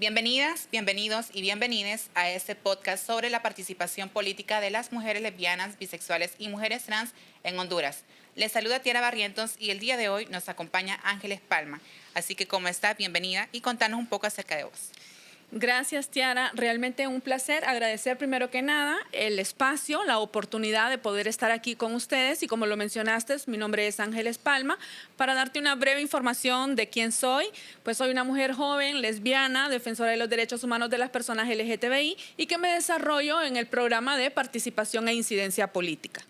Bienvenidas, bienvenidos y bienvenides a este podcast sobre la participación política de las mujeres lesbianas, bisexuales y mujeres trans en Honduras. Les saluda Tiara Barrientos y el día de hoy nos acompaña Ángeles Palma. Así que, ¿cómo está? Bienvenida y contanos un poco acerca de vos. Gracias, Tiara. Realmente un placer. Agradecer primero que nada el espacio, la oportunidad de poder estar aquí con ustedes. Y como lo mencionaste, mi nombre es Ángeles Palma. Para darte una breve información de quién soy, pues soy una mujer joven, lesbiana, defensora de los derechos humanos de las personas LGTBI y que me desarrollo en el programa de participación e incidencia política.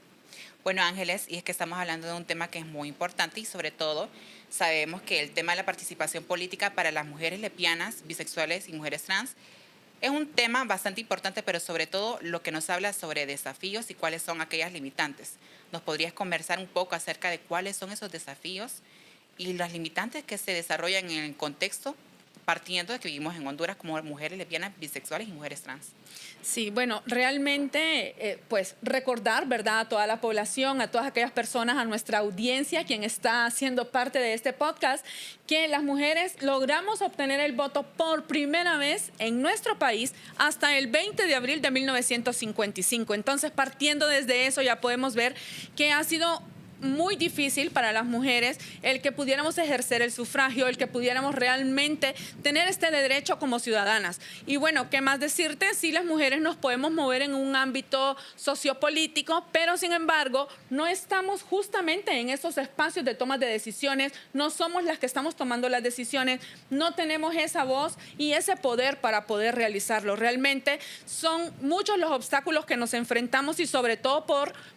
Bueno, Ángeles, y es que estamos hablando de un tema que es muy importante y sobre todo sabemos que el tema de la participación política para las mujeres lesbianas, bisexuales y mujeres trans es un tema bastante importante, pero sobre todo lo que nos habla sobre desafíos y cuáles son aquellas limitantes. ¿Nos podrías conversar un poco acerca de cuáles son esos desafíos y las limitantes que se desarrollan en el contexto partiendo de que vivimos en Honduras como mujeres lesbianas, bisexuales y mujeres trans? Sí, bueno, realmente, pues recordar, ¿verdad?, a toda la población, a todas aquellas personas, a nuestra audiencia, quien está siendo parte de este podcast, que las mujeres logramos obtener el voto por primera vez en nuestro país hasta el 20 de abril de 1955. Entonces, partiendo desde eso, ya podemos ver que ha sido muy difícil para las mujeres el que pudiéramos ejercer el sufragio, el que pudiéramos realmente tener este derecho como ciudadanas. Y bueno, ¿qué más decirte? Sí, las mujeres nos podemos mover en un ámbito sociopolítico, pero sin embargo no estamos justamente en esos espacios de toma de decisiones, no somos las que estamos tomando las decisiones, no tenemos esa voz y ese poder para poder realizarlo. Realmente son muchos los obstáculos que nos enfrentamos y sobre todo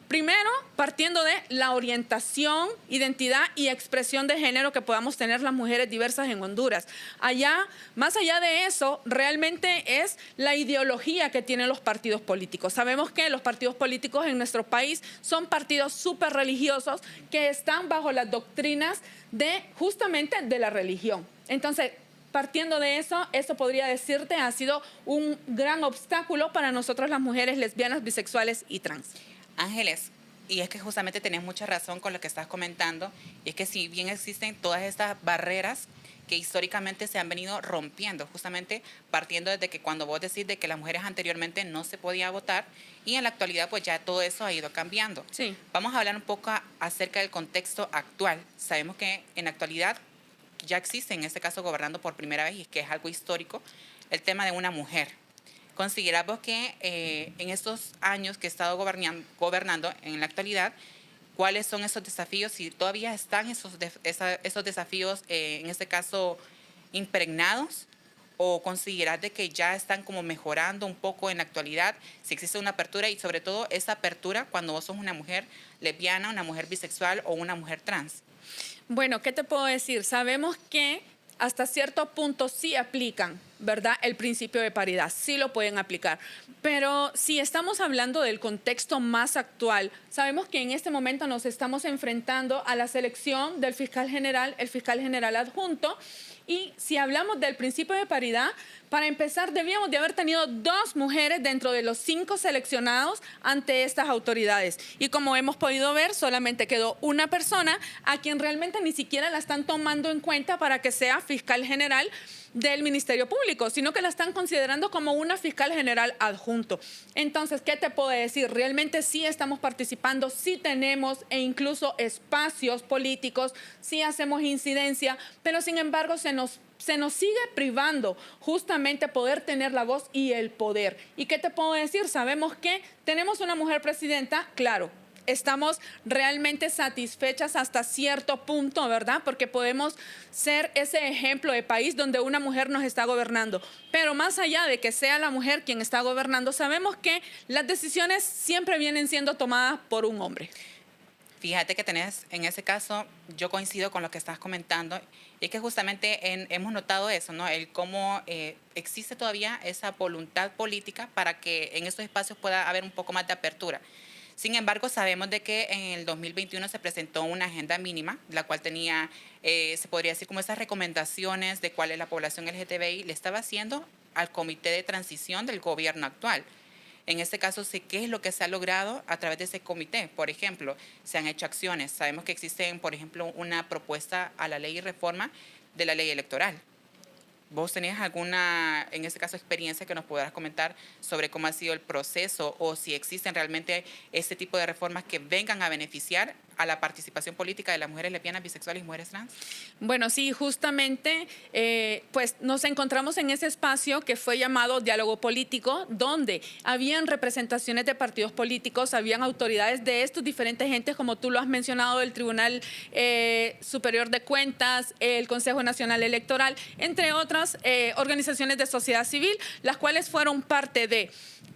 primero, partiendo de la orientación, identidad y expresión de género que podamos tener las mujeres diversas en Honduras. Más allá de eso, realmente es la ideología que tienen los partidos políticos. Sabemos que los partidos políticos en nuestro país son partidos súper religiosos que están bajo las doctrinas justamente de la religión. Entonces, partiendo de eso podría decirte ha sido un gran obstáculo para nosotros las mujeres lesbianas, bisexuales y trans. Ángeles, y es que justamente tenés mucha razón con lo que estás comentando, y es que si bien existen todas estas barreras que históricamente se han venido rompiendo, justamente partiendo desde que cuando vos decís de que las mujeres anteriormente no se podía votar, y en la actualidad pues ya todo eso ha ido cambiando. Sí. Vamos a hablar un poco acerca del contexto actual. Sabemos que en la actualidad ya existe, en este caso gobernando por primera vez, y es que es algo histórico, el tema de una mujer. ¿Consideramos que en estos años que he estado gobernando en la actualidad, cuáles son esos desafíos, si todavía están esos desafíos, en este caso, impregnados, o considerar de que ya están como mejorando un poco en la actualidad, si existe una apertura y sobre todo esa apertura cuando vos sos una mujer lesbiana, una mujer bisexual o una mujer trans? Bueno, ¿qué te puedo decir? Sabemos que hasta cierto punto sí aplican, ¿verdad?, el principio de paridad, sí lo pueden aplicar. Pero si estamos hablando del contexto más actual, sabemos que en este momento nos estamos enfrentando a la selección del fiscal general, el fiscal general adjunto, y si hablamos del principio de paridad, para empezar debíamos de haber tenido 2 mujeres dentro de los 5 seleccionados ante estas autoridades. Y como hemos podido ver, solamente quedó una persona a quien realmente ni siquiera la están tomando en cuenta para que sea fiscal general del Ministerio Público, sino que la están considerando como una fiscal general adjunto. Entonces, ¿qué te puedo decir? Realmente sí estamos participando, sí tenemos e incluso espacios políticos, sí hacemos incidencia, pero sin embargo se nos sigue privando justamente poder tener la voz y el poder. ¿Y qué te puedo decir? Sabemos que tenemos una mujer presidenta, claro. Estamos realmente satisfechas hasta cierto punto, ¿verdad? Porque podemos ser ese ejemplo de país donde una mujer nos está gobernando. Pero más allá de que sea la mujer quien está gobernando, sabemos que las decisiones siempre vienen siendo tomadas por un hombre. Fíjate que tenés, en ese caso, yo coincido con lo que estás comentando, y es que justamente hemos notado eso, ¿no? El cómo existe todavía esa voluntad política para que en estos espacios pueda haber un poco más de apertura. Sin embargo, sabemos de que en el 2021 se presentó una agenda mínima, la cual tenía, se podría decir, como esas recomendaciones de cuál es la población LGTBI, le estaba haciendo al comité de transición del gobierno actual. En este caso, sé qué es lo que se ha logrado a través de ese comité. Por ejemplo, se han hecho acciones. Sabemos que existe, por ejemplo, una propuesta a la ley y reforma de la ley electoral. ¿Vos tenés alguna, en este caso, experiencia que nos pudieras comentar sobre cómo ha sido el proceso o si existen realmente este tipo de reformas que vengan a beneficiar a la participación política de las mujeres lesbianas, bisexuales y mujeres trans? Bueno, sí, justamente pues nos encontramos en ese espacio que fue llamado diálogo político, donde habían representaciones de partidos políticos, habían autoridades de estos diferentes entes, como tú lo has mencionado, el Tribunal Superior de Cuentas, el Consejo Nacional Electoral, entre otras organizaciones de sociedad civil, las cuales fueron parte de...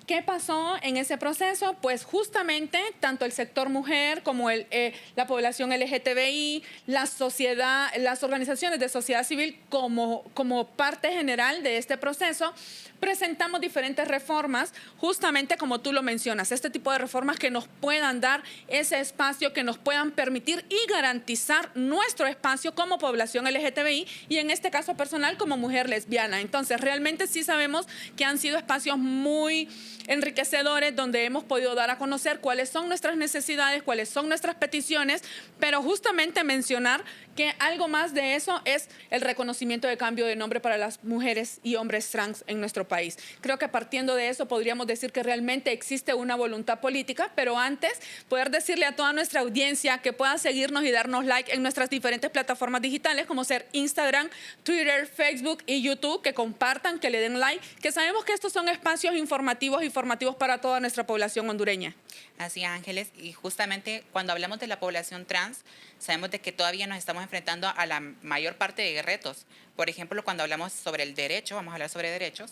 ¿Qué pasó en ese proceso? Pues justamente tanto el sector mujer como la población LGTBI, la sociedad, las organizaciones de sociedad civil como parte general de este proceso, presentamos diferentes reformas, justamente como tú lo mencionas, este tipo de reformas que nos puedan dar ese espacio, que nos puedan permitir y garantizar nuestro espacio como población LGTBI y en este caso personal como mujer lesbiana. Entonces, realmente sí sabemos que han sido espacios muy enriquecedores donde hemos podido dar a conocer cuáles son nuestras necesidades, cuáles son nuestras peticiones, pero justamente mencionar que algo más de eso es el reconocimiento de cambio de nombre para las mujeres y hombres trans en nuestro país. Creo que partiendo de eso podríamos decir que realmente existe una voluntad política, pero antes poder decirle a toda nuestra audiencia que puedan seguirnos y darnos like en nuestras diferentes plataformas digitales como ser Instagram, Twitter, Facebook y YouTube, que compartan, que le den like, que sabemos que estos son espacios informativos y formativos para toda nuestra población hondureña. Así es, Ángeles, y justamente cuando hablamos de la población trans, sabemos de que todavía nos estamos enfrentando a la mayor parte de retos. Por ejemplo, cuando hablamos sobre el derecho, vamos a hablar sobre derechos,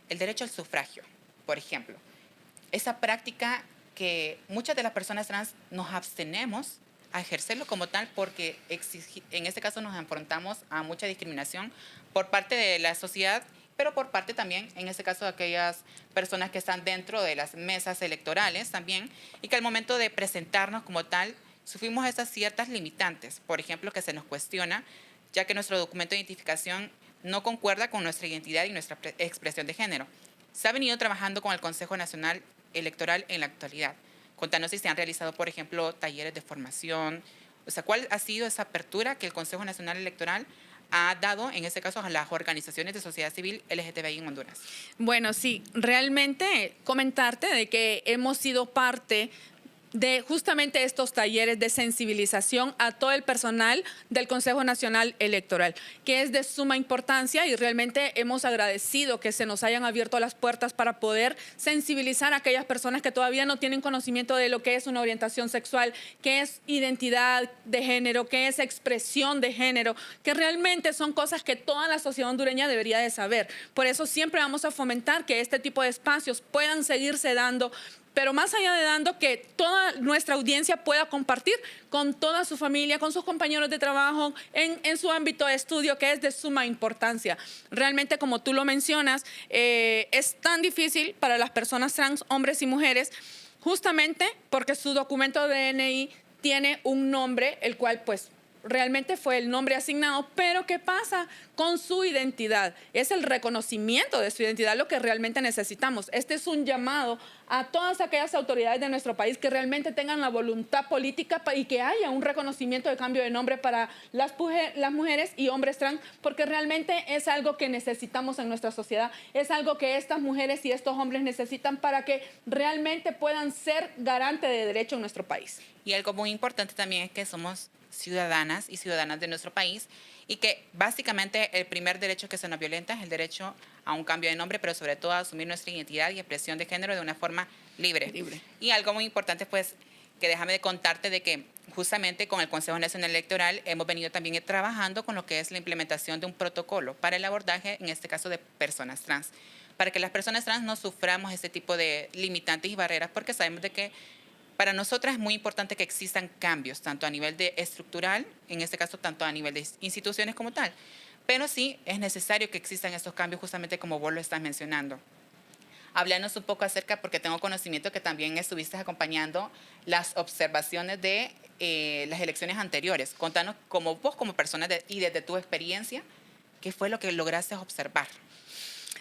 el derecho al sufragio, por ejemplo. Esa práctica que muchas de las personas trans nos abstenemos a ejercerlo como tal porque en este caso nos enfrentamos a mucha discriminación por parte de la sociedad, pero por parte también, en este caso, de aquellas personas que están dentro de las mesas electorales también, y que al momento de presentarnos como tal, sufrimos esas ciertas limitantes. Por ejemplo, que se nos cuestiona, ya que nuestro documento de identificación no concuerda con nuestra identidad y nuestra expresión de género. Se ha venido trabajando con el Consejo Nacional Electoral en la actualidad. Contanos si se han realizado, por ejemplo, talleres de formación. O sea, ¿cuál ha sido esa apertura que el Consejo Nacional Electoral ha dado, en este caso, a las organizaciones de sociedad civil LGTBI en Honduras? Bueno, sí, realmente comentarte de que hemos sido parte de justamente estos talleres de sensibilización a todo el personal del Consejo Nacional Electoral, que es de suma importancia y realmente hemos agradecido que se nos hayan abierto las puertas para poder sensibilizar a aquellas personas que todavía no tienen conocimiento de lo que es una orientación sexual, qué es identidad de género, qué es expresión de género, que realmente son cosas que toda la sociedad hondureña debería de saber. Por eso siempre vamos a fomentar que este tipo de espacios puedan seguirse dando, pero más allá de dando, que toda nuestra audiencia pueda compartir con toda su familia, con sus compañeros de trabajo, en su ámbito de estudio, que es de suma importancia. Realmente, como tú lo mencionas, es tan difícil para las personas trans, hombres y mujeres, justamente porque su documento de DNI tiene un nombre, el cual pues realmente fue el nombre asignado, pero ¿qué pasa con su identidad? Es el reconocimiento de su identidad lo que realmente necesitamos. Este es un llamado a todas aquellas autoridades de nuestro país que realmente tengan la voluntad política y que haya un reconocimiento de cambio de nombre para las mujeres y hombres trans, porque realmente es algo que necesitamos en nuestra sociedad, es algo que estas mujeres y estos hombres necesitan para que realmente puedan ser garantes de derecho en nuestro país. Y algo muy importante también es que somos ciudadanas y ciudadanas de nuestro país y que básicamente el primer derecho que se nos violenta es el derecho a un cambio de nombre, pero sobre todo a asumir nuestra identidad y expresión de género de una forma libre. Y algo muy importante, pues, que déjame de contarte de que justamente con el Consejo Nacional Electoral hemos venido también trabajando con lo que es la implementación de un protocolo para el abordaje, en este caso de personas trans, para que las personas trans no suframos este tipo de limitantes y barreras, porque sabemos de que para nosotras es muy importante que existan cambios, tanto a nivel de estructural, en este caso tanto a nivel de instituciones como tal, pero sí es necesario que existan estos cambios justamente como vos lo estás mencionando. Háblanos un poco acerca, porque tengo conocimiento que también estuviste acompañando las observaciones de las elecciones anteriores. Contanos, como vos, como persona y desde tu experiencia, ¿qué fue lo que lograste observar?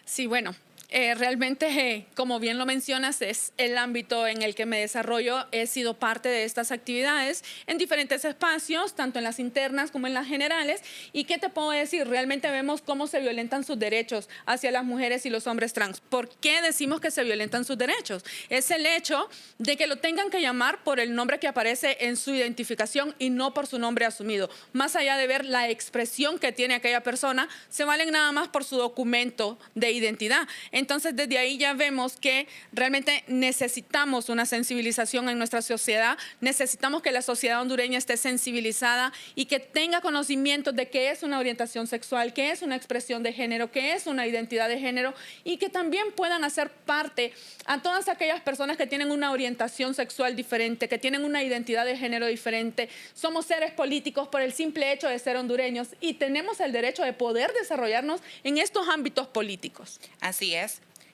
Sí, bueno, realmente, como bien lo mencionas, es el ámbito en el que me desarrollo. He sido parte de estas actividades en diferentes espacios, tanto en las internas como en las generales. ¿Y qué te puedo decir? Realmente vemos cómo se violentan sus derechos hacia las mujeres y los hombres trans. ¿Por qué decimos que se violentan sus derechos? Es el hecho de que lo tengan que llamar por el nombre que aparece en su identificación y no por su nombre asumido. Más allá de ver la expresión que tiene aquella persona, se valen nada más por su documento de identidad. Entonces, desde ahí ya vemos que realmente necesitamos una sensibilización en nuestra sociedad, necesitamos que la sociedad hondureña esté sensibilizada y que tenga conocimiento de qué es una orientación sexual, qué es una expresión de género, qué es una identidad de género, y que también puedan hacer parte a todas aquellas personas que tienen una orientación sexual diferente, que tienen una identidad de género diferente. Somos seres políticos por el simple hecho de ser hondureños y tenemos el derecho de poder desarrollarnos en estos ámbitos políticos. Así es.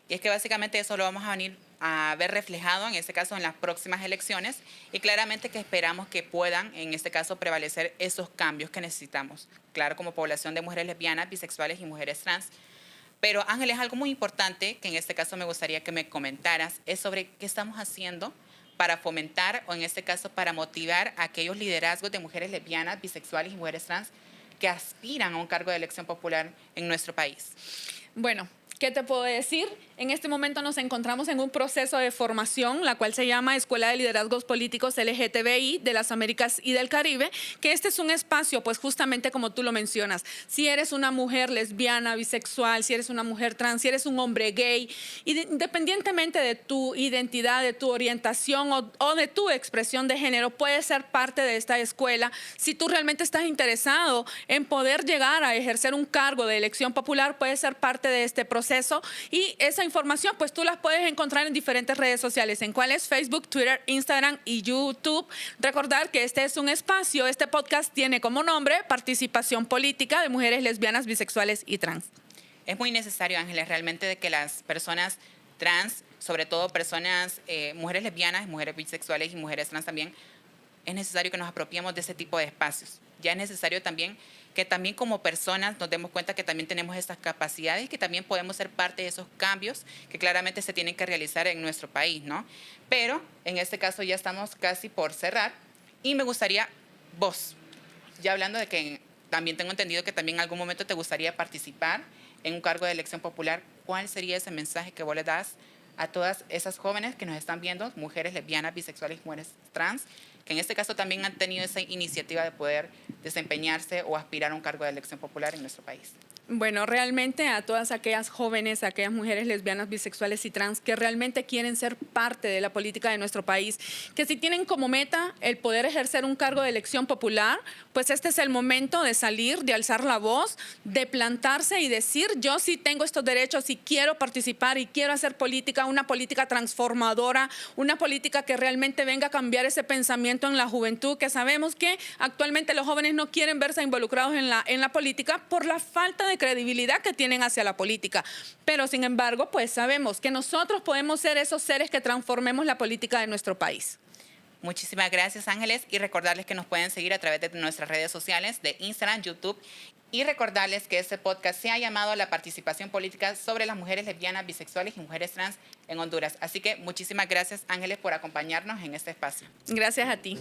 Y es que básicamente eso lo vamos a venir a ver reflejado, en este caso, en las próximas elecciones, y claramente que esperamos que puedan, en este caso, prevalecer esos cambios que necesitamos, claro, como población de mujeres lesbianas, bisexuales y mujeres trans. Pero, Ángeles, algo muy importante que en este caso me gustaría que me comentaras es sobre qué estamos haciendo para fomentar, o en este caso, para motivar a aquellos liderazgos de mujeres lesbianas, bisexuales y mujeres trans que aspiran a un cargo de elección popular en nuestro país. Bueno, ¿qué te puedo decir? En este momento nos encontramos en un proceso de formación, la cual se llama Escuela de Liderazgos Políticos LGTBI de las Américas y del Caribe, que este es un espacio, pues justamente como tú lo mencionas, si eres una mujer lesbiana, bisexual, si eres una mujer trans, si eres un hombre gay, independientemente de tu identidad, de tu orientación o de tu expresión de género, puedes ser parte de esta escuela. Si tú realmente estás interesado en poder llegar a ejercer un cargo de elección popular, puedes ser parte de este proceso, y esa información pues tú las puedes encontrar en diferentes redes sociales, en cuáles: Facebook, Twitter, Instagram y YouTube. Recordar que este es un espacio, este podcast tiene como nombre Participación Política de Mujeres Lesbianas, Bisexuales y Trans. Es muy necesario, Ángeles, realmente de que las personas trans, sobre todo personas, mujeres lesbianas, mujeres bisexuales y mujeres trans también, es necesario que nos apropiemos de ese tipo de espacios. Ya es necesario también que también como personas nos demos cuenta que también tenemos estas capacidades y que también podemos ser parte de esos cambios que claramente se tienen que realizar en nuestro país, ¿no? Pero en este caso ya estamos casi por cerrar y me gustaría vos, ya hablando de que también tengo entendido que también en algún momento te gustaría participar en un cargo de elección popular, ¿cuál sería ese mensaje que vos le das a todas esas jóvenes que nos están viendo, mujeres lesbianas, bisexuales y mujeres trans, que en este caso también han tenido esa iniciativa de poder desempeñarse o aspirar a un cargo de elección popular en nuestro país? Bueno, realmente a todas aquellas jóvenes, a aquellas mujeres lesbianas, bisexuales y trans que realmente quieren ser parte de la política de nuestro país, que si tienen como meta el poder ejercer un cargo de elección popular, pues este es el momento de salir, de alzar la voz, de plantarse y decir: yo sí tengo estos derechos y quiero participar y quiero hacer política, una política transformadora, una política que realmente venga a cambiar ese pensamiento en la juventud, que sabemos que actualmente los jóvenes no quieren verse involucrados en la política por la falta de credibilidad que tienen hacia la política. Pero sin embargo, pues sabemos que nosotros podemos ser esos seres que transformemos la política de nuestro país. Muchísimas gracias, Ángeles, y recordarles que nos pueden seguir a través de nuestras redes sociales de Instagram, YouTube, y recordarles que este podcast se ha llamado La Participación Política sobre las mujeres lesbianas, bisexuales y mujeres trans en Honduras. Así que muchísimas gracias, Ángeles, por acompañarnos en este espacio. Gracias a ti.